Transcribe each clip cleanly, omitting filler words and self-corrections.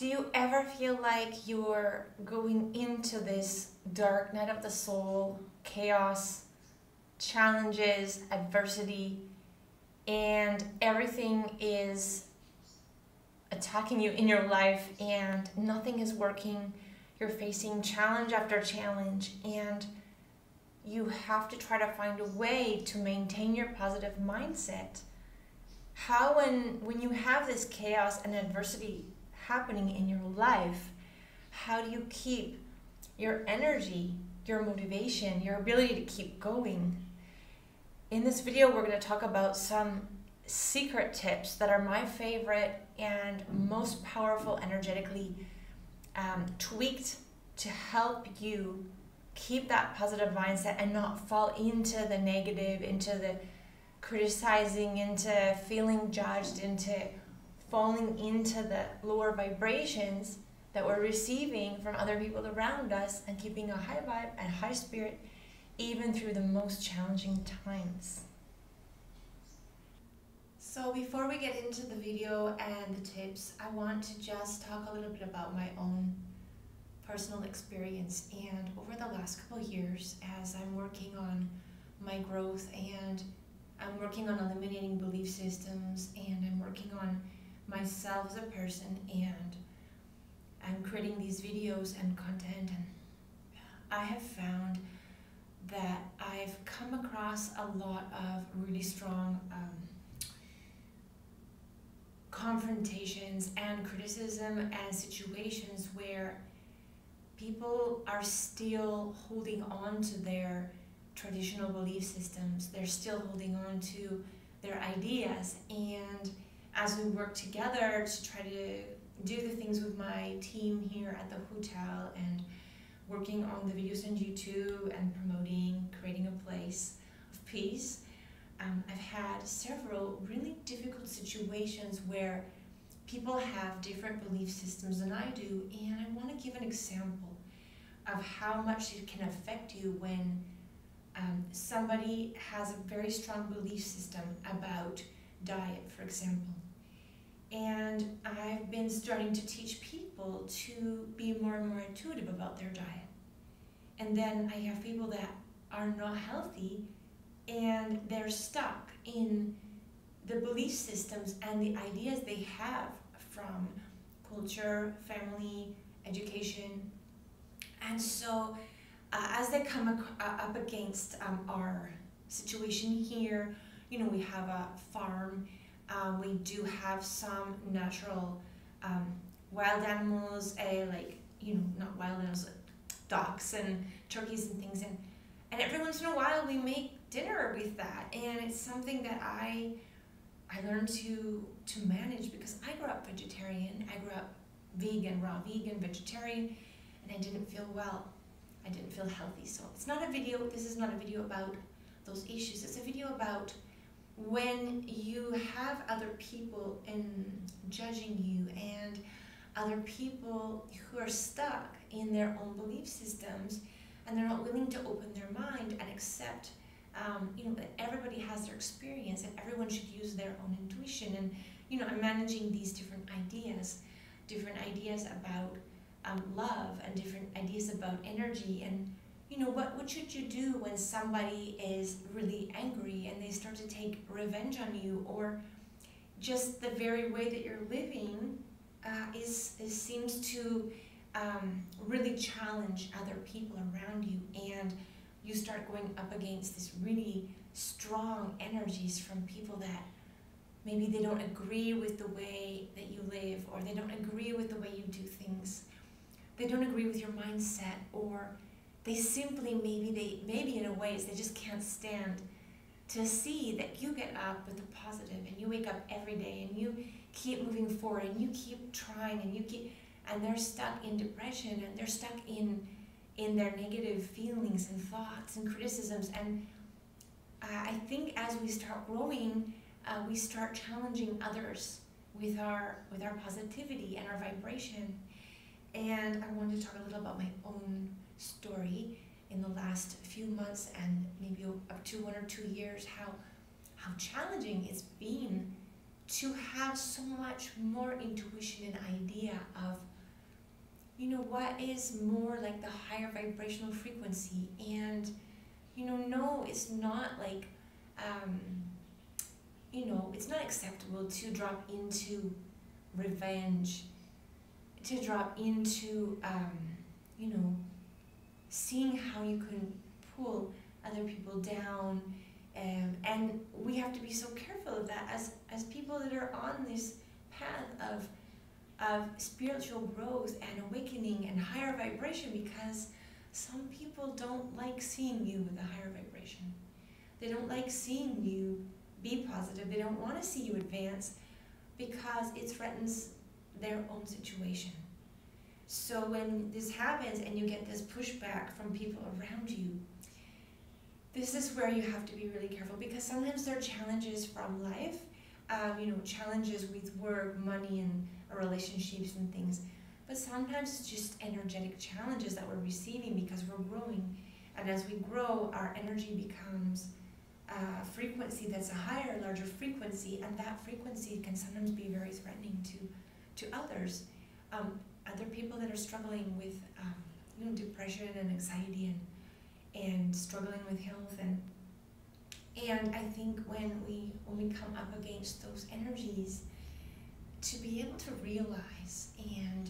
Do you ever feel like you're going into this dark night of the soul, chaos, challenges, adversity, and everything is attacking you in your life and nothing is working? You're facing challenge after challenge and you have to try to find a way to maintain your positive mindset. How, when you have this chaos and adversity happening in your life, how do you keep your energy, your motivation, your ability to keep going? In this video, we're going to talk about some secret tips that are my favorite and most powerful, energetically tweaked to help you keep that positive mindset and not fall into the negative, into the criticizing, into feeling judged, into falling into the lower vibrations that we're receiving from other people around us, and keeping a high vibe and high spirit even through the most challenging times. So before we get into the video and the tips, I want to just talk a little bit about my own personal experience. And over the last couple of years, as I'm working on my growth and I'm working on eliminating belief systems and I'm working on myself as a person, and I'm creating these videos and content, and I have found that I've come across a lot of really strong confrontations and criticism and situations where people are still holding on to their traditional belief systems. They're still holding on to their ideas, and as we work together to try to do the things with my team here at the hotel and working on the videos on YouTube and promoting, creating a place of peace, I've had several really difficult situations where people have different belief systems than I do, and I want to give an example of how much it can affect you when somebody has a very strong belief system about diet, for example. And I've been starting to teach people to be more and more intuitive about their diet. And then I have people that are not healthy and they're stuck in the belief systems and the ideas they have from culture, family, education. And so as they come up against our situation here, you know, we have a farm. We do have some natural wild animals, like, you know, not wild animals, like ducks and turkeys and things. And every once in a while we make dinner with that. And it's something that I learned to manage, because I grew up vegetarian. I grew up vegan, raw vegan, vegetarian, and I didn't feel well. I didn't feel healthy. So it's not a video, this is not a video about those issues. It's a video about when you have other people judging you and other people who are stuck in their own belief systems, and they're not willing to open their mind and accept you know, that everybody has their experience and everyone should use their own intuition. And you know, I'm managing these different ideas about love, and different ideas about energy. And you know, what should you do when somebody is really angry and they start to take revenge on you, or just the very way that you're living seems to really challenge other people around you, and you start going up against this really strong energies from people that maybe they don't agree with the way that you live, or they don't agree with the way you do things. They don't agree with your mindset, or they simply, maybe in a way, they just can't stand to see that you get up with the positive and you wake up every day and you keep moving forward and you keep trying and they're stuck in depression, and they're stuck in their negative feelings and thoughts and criticisms. And I think as we start growing, we start challenging others with our positivity and our vibration. And I wanted to talk a little about my own story in the last few months, and maybe up to 1 or 2 years, how challenging it's been to have so much more intuition and idea of, what is more like the higher vibrational frequency. And, no, it's not like, it's not acceptable to drop into revenge, to drop into, seeing how you can pull other people down. And we have to be so careful of that as people that are on this path of spiritual growth and awakening and higher vibration, because some people don't like seeing you with a higher vibration. They don't like seeing you be positive. They don't want to see you advance because it threatens their own situation. So when this happens and you get this pushback from people around you, this is where you have to be really careful, because sometimes there are challenges from life, challenges with work, money, and relationships and things. But sometimes it's just energetic challenges that we're receiving because we're growing. And as we grow, our energy becomes a frequency that's a higher, larger frequency, and that frequency can sometimes be very threatening to others. Other people that are struggling with depression and anxiety and struggling with health, and I think when we come up against those energies, to be able to realize and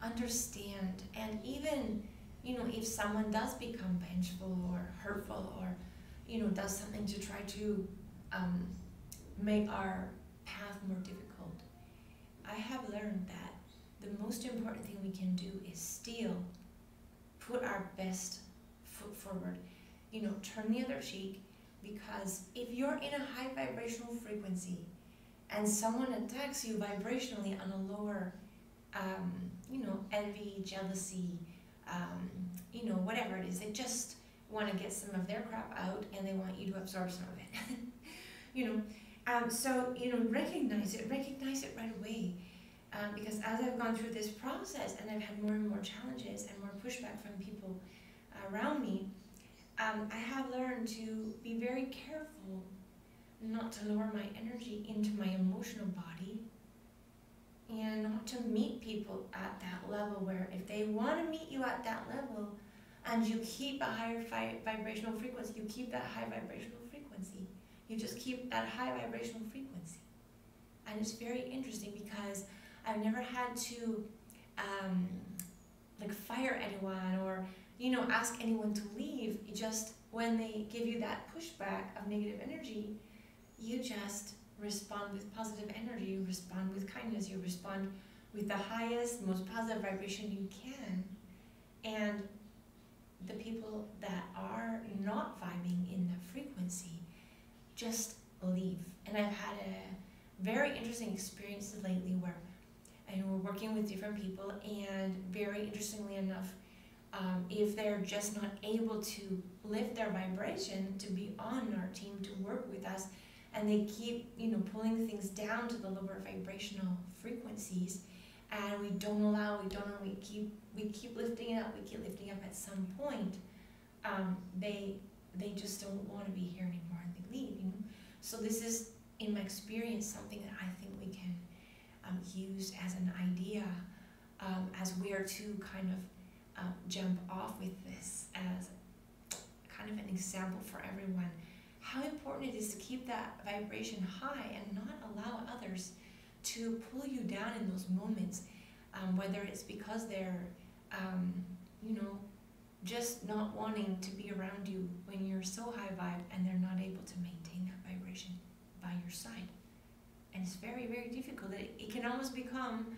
understand, and even if someone does become vengeful or hurtful or does something to try to make our path more difficult, I have learned that the most important thing we can do is still put our best foot forward, turn the other cheek, because if you're in a high vibrational frequency and someone attacks you vibrationally on a lower, envy, jealousy, whatever it is, they just want to get some of their crap out and they want you to absorb some of it. So recognize it right away. Because as I've gone through this process and I've had more and more challenges and more pushback from people around me, I have learned to be very careful not to lower my energy into my emotional body, and not to meet people at that level where if they want to meet you at that level and you keep a higher vibrational frequency, you keep that high vibrational frequency. You just keep that high vibrational frequency. And it's very interesting because I've never had to fire anyone or ask anyone to leave. Just when they give you that pushback of negative energy, you just respond with positive energy, you respond with kindness, you respond with the highest, most positive vibration you can. And the people that are not vibing in the frequency just leave. And I've had a very interesting experience lately where we're working with different people, and very interestingly enough, if they're just not able to lift their vibration to be on our team to work with us, and they keep pulling things down to the lower vibrational frequencies, and we keep lifting it up, at some point they just don't want to be here anymore and they leave. So this is, in my experience, something that I think we can use as an idea as where to kind of jump off with this, as kind of an example for everyone, how important it is to keep that vibration high and not allow others to pull you down in those moments, whether it's because they're just not wanting to be around you when you're so high vibe and they're not able to maintain that vibration by your side. And it's very, very difficult. It can almost become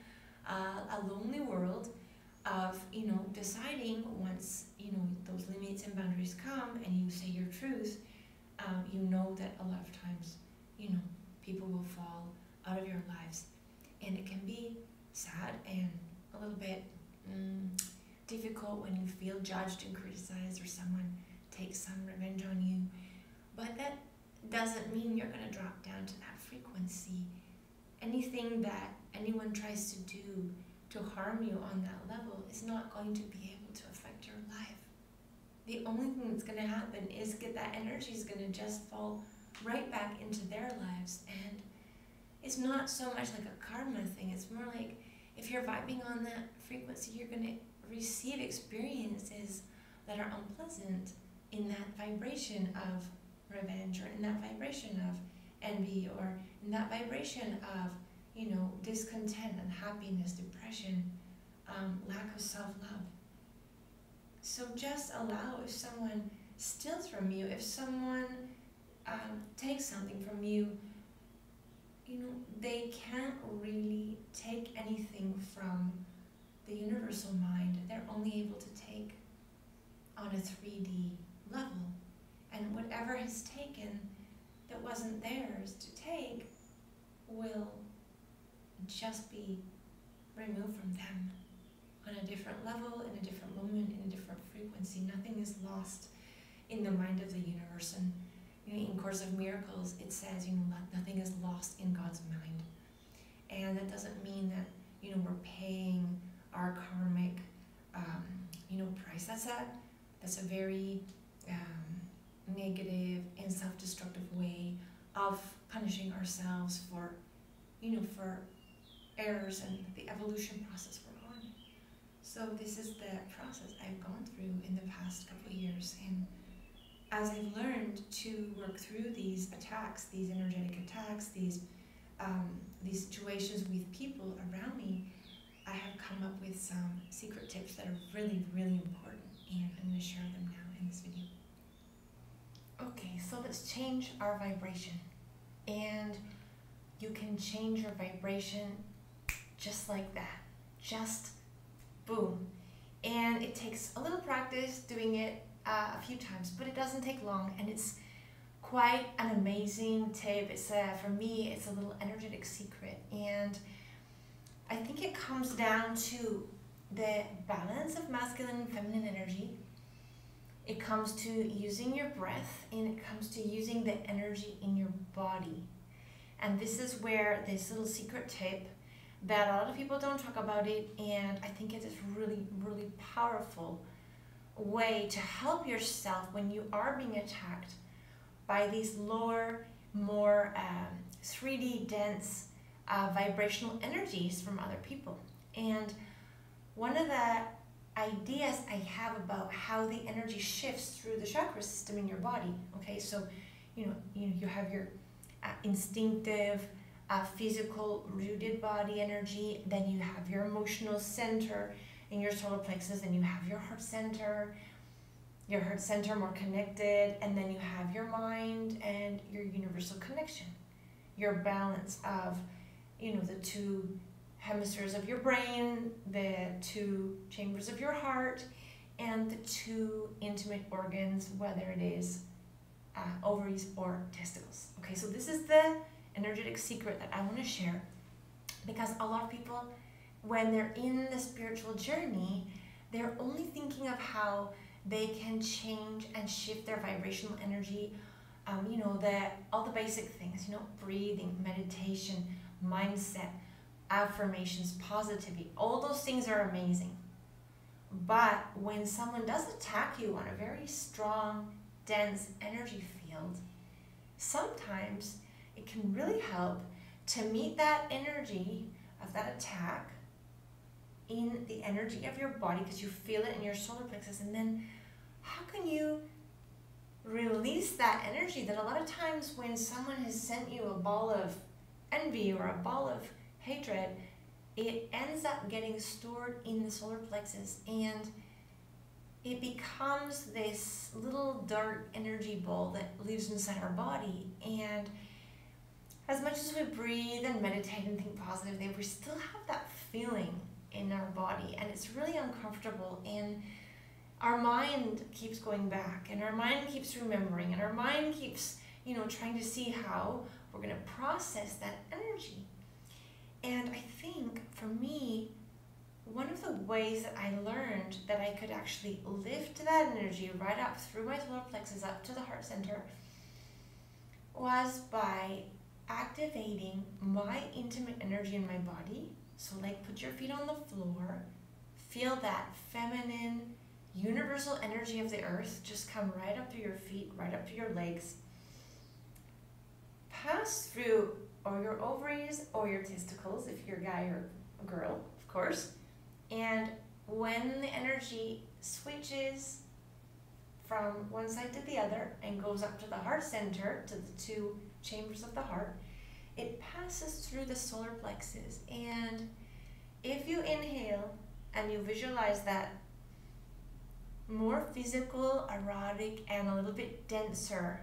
a lonely world of, deciding once, those limits and boundaries come and you say your truth, that a lot of times, people will fall out of your lives. And it can be sad and a little bit difficult when you feel judged and criticized, or someone takes some revenge on you. But that doesn't mean you're going to drop down to that frequency. Anything that anyone tries to do to harm you on that level is not going to be able to affect your life. The only thing that's going to happen is that energy is going to just fall right back into their lives, and it's not so much like a karma thing. It's more like if you're vibing on that frequency, you're going to receive experiences that are unpleasant in that vibration of revenge, or in that vibration of envy, or in that vibration of, discontent, unhappiness, depression, lack of self-love. So just allow, if someone steals from you, if someone takes something from you, they can't really take anything from the universal mind. They're only able to take on a 3D level. And whatever is taken that wasn't theirs to take will just be removed from them on a different level, in a different moment, in a different frequency. Nothing is lost in the mind of the universe. And in Course of Miracles, it says, nothing is lost in God's mind. And that doesn't mean that, we're paying our karmic, price. That's a very negative and self-destructive way of punishing ourselves for, for errors and the evolution process we're on. So this is the process I've gone through in the past couple of years. And as I've learned to work through these attacks, these energetic attacks, these situations with people around me, I have come up with some secret tips that are really, really important, and I'm going to share them now in this video. Okay, so let's change our vibration. And you can change your vibration just like that. Just boom. And it takes a little practice doing it a few times, but it doesn't take long, and it's quite an amazing tip. It's for me, it's a little energetic secret, and I think it comes down to the balance of masculine and feminine energy. It comes to using your breath, and it comes to using the energy in your body. And this is where this little secret tip that a lot of people don't talk about it, and I think it is really, really powerful way to help yourself when you are being attacked by these lower, more 3D dense vibrational energies from other people. And one of the ideas I have about how the energy shifts through the chakra system in your body, okay, so you have your instinctive, physical, rooted body energy, then you have your emotional center in your solar plexus, and you have your heart center more connected, and then you have your mind and your universal connection, your balance of, the two hemispheres of your brain, the two chambers of your heart, and the two intimate organs, whether it is ovaries or testicles. Okay, so this is the energetic secret that I want to share, because a lot of people, when they're in the spiritual journey, they're only thinking of how they can change and shift their vibrational energy, all the basic things, breathing, meditation, mindset, affirmations, positivity. All those things are amazing. But when someone does attack you on a very strong, dense energy field, sometimes it can really help to meet that energy of that attack in the energy of your body, because you feel it in your solar plexus. And then how can you release that energy that a lot of times when someone has sent you a ball of envy or a ball of hatred, it ends up getting stored in the solar plexus, and it becomes this little dark energy ball that lives inside our body. And as much as we breathe and meditate and think positively, we still have that feeling in our body, and it's really uncomfortable, and our mind keeps going back, and our mind keeps remembering, and our mind keeps trying to see how we're going to process that energy. And I think for me, one of the ways that I learned that I could actually lift that energy right up through my solar plexus up to the heart center was by activating my intimate energy in my body. So like, put your feet on the floor, feel that feminine, universal energy of the earth just come right up through your feet, right up to your legs, pass through or your ovaries or your testicles if you're a guy or a girl, of course. And when the energy switches from one side to the other and goes up to the heart center, to the two chambers of the heart, it passes through the solar plexus. And if you inhale and you visualize that more physical, erotic, and a little bit denser,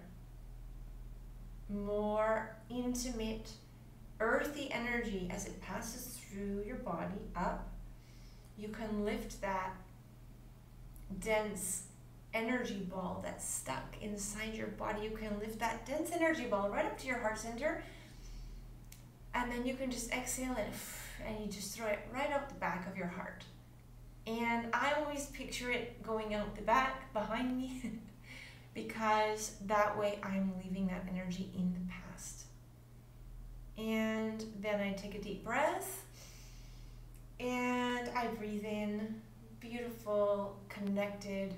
more intimate, earthy energy as it passes through your body up, you can lift that dense energy ball that's stuck inside your body. You can lift that dense energy ball right up to your heart center, and then you can just exhale and you just throw it right out the back of your heart. And I always picture it going out the back behind me because that way I'm leaving that energy in the past. And then I take a deep breath and I breathe in beautiful, connected,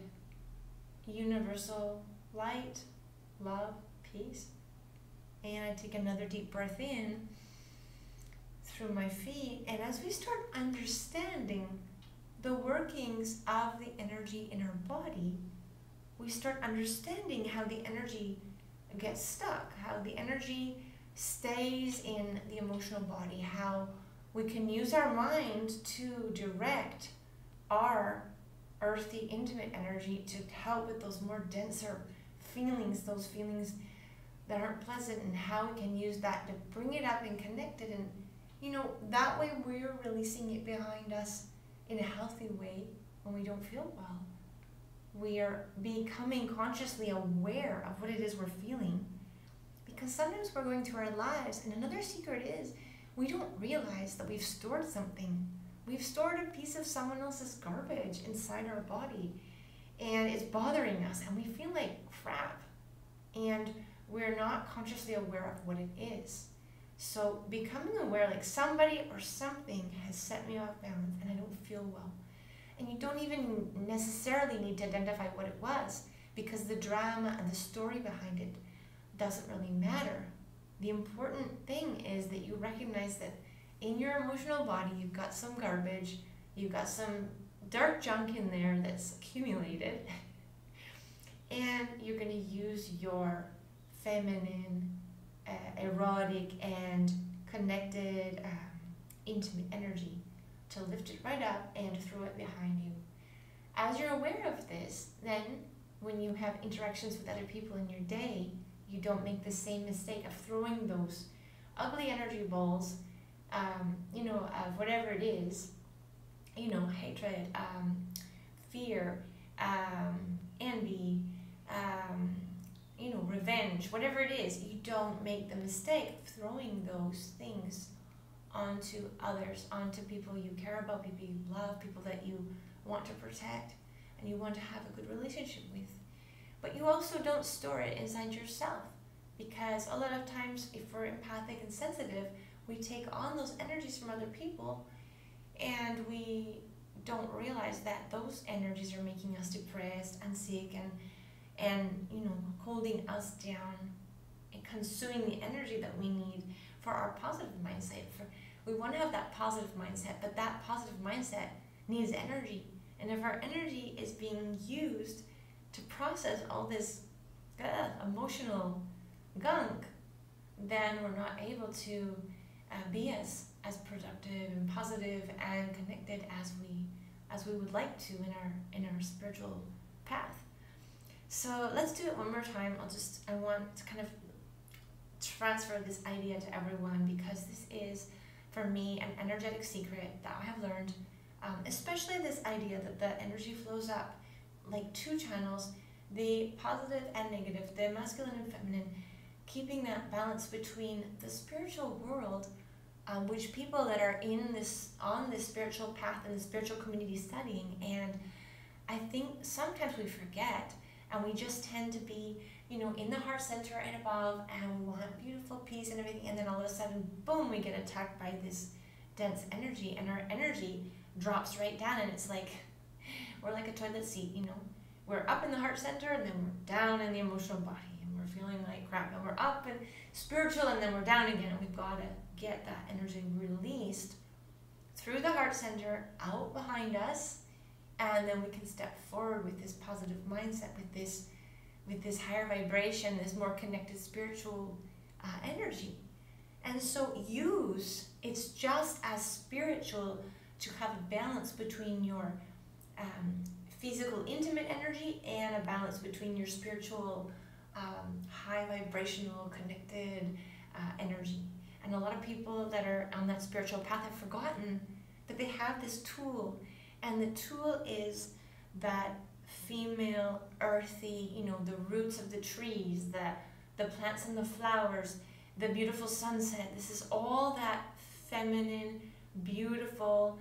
universal light, love, peace. And I take another deep breath in through my feet. And as we start understanding the workings of the energy in our body, we start understanding how the energy gets stuck, how the energy stays in the emotional body, how we can use our mind to direct our earthy, intimate energy to help with those more denser feelings, those feelings that aren't pleasant, and how we can use that to bring it up and connect it. And, you know, that way we're releasing it behind us in a healthy way when we don't feel well. We are becoming consciously aware of what it is we're feeling, because sometimes we're going through our lives, and another secret is we don't realize that we've stored something. We've stored a piece of someone else's garbage inside our body, and it's bothering us, and we feel like crap, and we're not consciously aware of what it is. So becoming aware, like somebody or something has set me off balance and I don't feel well. And you don't even necessarily need to identify what it was, because the drama and the story behind it doesn't really matter. The important thing is that you recognize that in your emotional body, you've got some garbage, you've got some dark junk in there that's accumulated, and you're going to use your feminine, erotic, and connected, intimate energy to lift it right up and throw it behind you. As you're aware of this, then when you have interactions with other people in your day, you don't make the same mistake of throwing those ugly energy balls, of whatever it is, hatred, fear, envy, revenge, whatever it is. You don't make the mistake of throwing those things onto others, onto people you care about, people you love, people that you want to protect and you want to have a good relationship with. But you also don't store it inside yourself, because a lot of times if we're empathic and sensitive, we take on those energies from other people and we don't realize that those energies are making us depressed and sick and holding us down and consuming the energy that we need for our positive mindset. We want to have that positive mindset, but that positive mindset needs energy. And if our energy is being used to process all this emotional gunk, then we're not able to be as productive and positive and connected as we would like to in our spiritual path. So let's do it one more time. I want to kind of transfer this idea to everyone, because this is, for me, an energetic secret that I have learned, especially this idea that the energy flows up like two channels, the positive and negative, the masculine and feminine, keeping that balance between the spiritual world, which people that are on this spiritual path and the spiritual community studying, and I think sometimes we forget, and we just tend to be, in the heart center and above, and we want beautiful peace and everything, and then all of a sudden, boom, we get attacked by this dense energy, and our energy drops right down, and it's like, we're like a toilet seat, We're up in the heart center, and then we're down in the emotional body, and we're feeling feeling like crap, and we're up and spiritual, and then we're down again, and we've got to get that energy released through the heart center, out behind us, and then we can step forward with this positive mindset, with this higher vibration, this more connected spiritual energy. And so it's just as spiritual to have a balance between your physical, intimate energy and a balance between your spiritual, high vibrational, connected energy. And a lot of people that are on that spiritual path have forgotten that they have this tool. And the tool is that female, earthy, the roots of the trees, the plants and the flowers, the beautiful sunset. This is all that feminine, beautiful,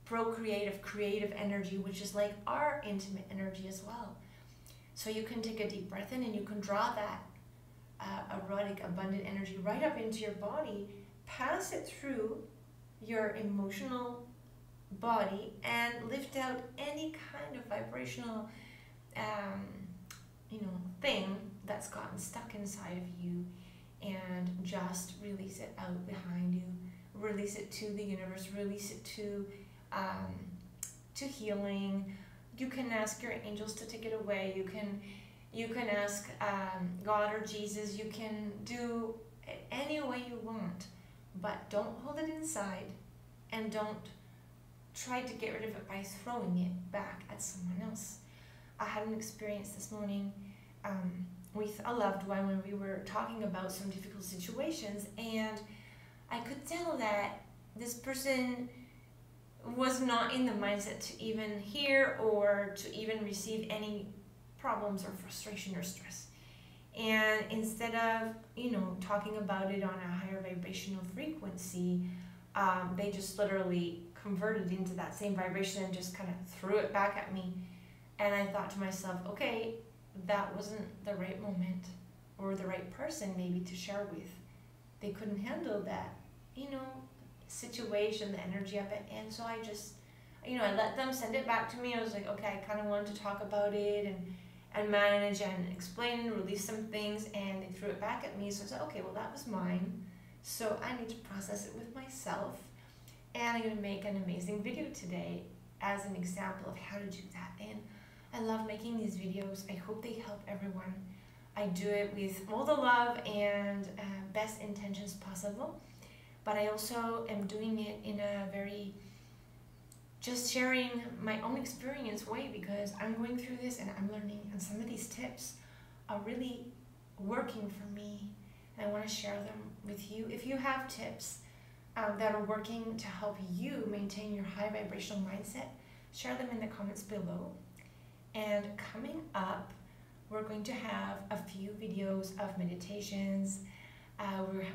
procreative, creative energy, which is like our intimate energy as well. So you can take a deep breath in and you can draw that erotic, abundant energy right up into your body, pass it through your emotional body, and lift out any kind of vibrational thing that's gotten stuck inside of you, and just release it out behind you, release it to the universe, release it to healing. You can ask your angels to take it away. You can ask God or Jesus. You can do it any way you want, but don't hold it inside, and don't try to get rid of it by throwing it back at someone else. I had an experience this morning with a loved one when we were talking about some difficult situations, and I could tell that this person was not in the mindset to even hear or to even receive any problems or frustration or stress. And instead of, talking about it on a higher vibrational frequency, they just literally converted into that same vibration and just kind of threw it back at me. And I thought to myself, okay, that wasn't the right moment or the right person maybe to share with. They couldn't handle that, situation, the energy of it. And so I just, I let them send it back to me. I was like, okay, I kind of wanted to talk about it and manage and explain and release some things, and they threw it back at me. So I said, okay, well, that was mine. So I need to process it with myself. And I'm going to make an amazing video today as an example of how to do that. And I love making these videos. I hope they help everyone. I do it with all the love and best intentions possible. But I also am doing it in a very just sharing my own experience way, because I'm going through this and I'm learning, and some of these tips are really working for me. And I want to share them with you. If you have tips that are working to help you maintain your high vibrational mindset, share them in the comments below. And coming up, we're going to have a few videos of meditations.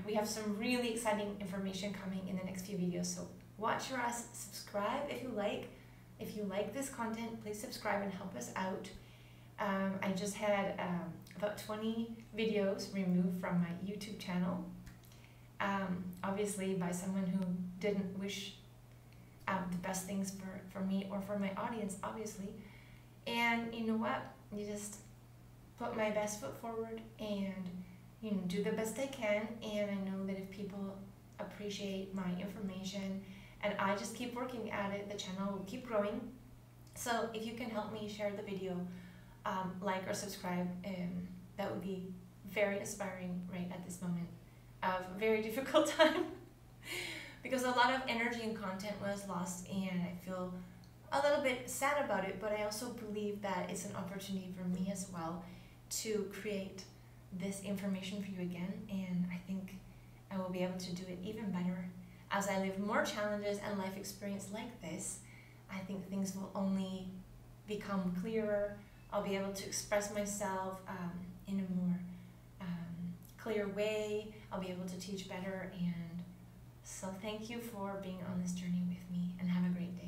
We have some really exciting information coming in the next few videos, so watch for us. Subscribe if you like. If you like this content, please subscribe and help us out. I just had about 20 videos removed from my YouTube channel, obviously by someone who didn't wish the best things for me or for my audience, obviously. And you know what? You just put my best foot forward and do the best I can. And I know that if people appreciate my information and I just keep working at it, the channel will keep growing. So if you can help me share the video, like or subscribe, that would be very inspiring right at this moment of a very difficult time because a lot of energy and content was lost, and I feel a little bit sad about it, but I also believe that it's an opportunity for me as well to create this information for you again, and I think I will be able to do it even better as I live more challenges and life experience like this. I think things will only become clearer. I'll be able to express myself in a more clear way. I'll be able to teach better, and so thank you for being on this journey with me, and have a great day.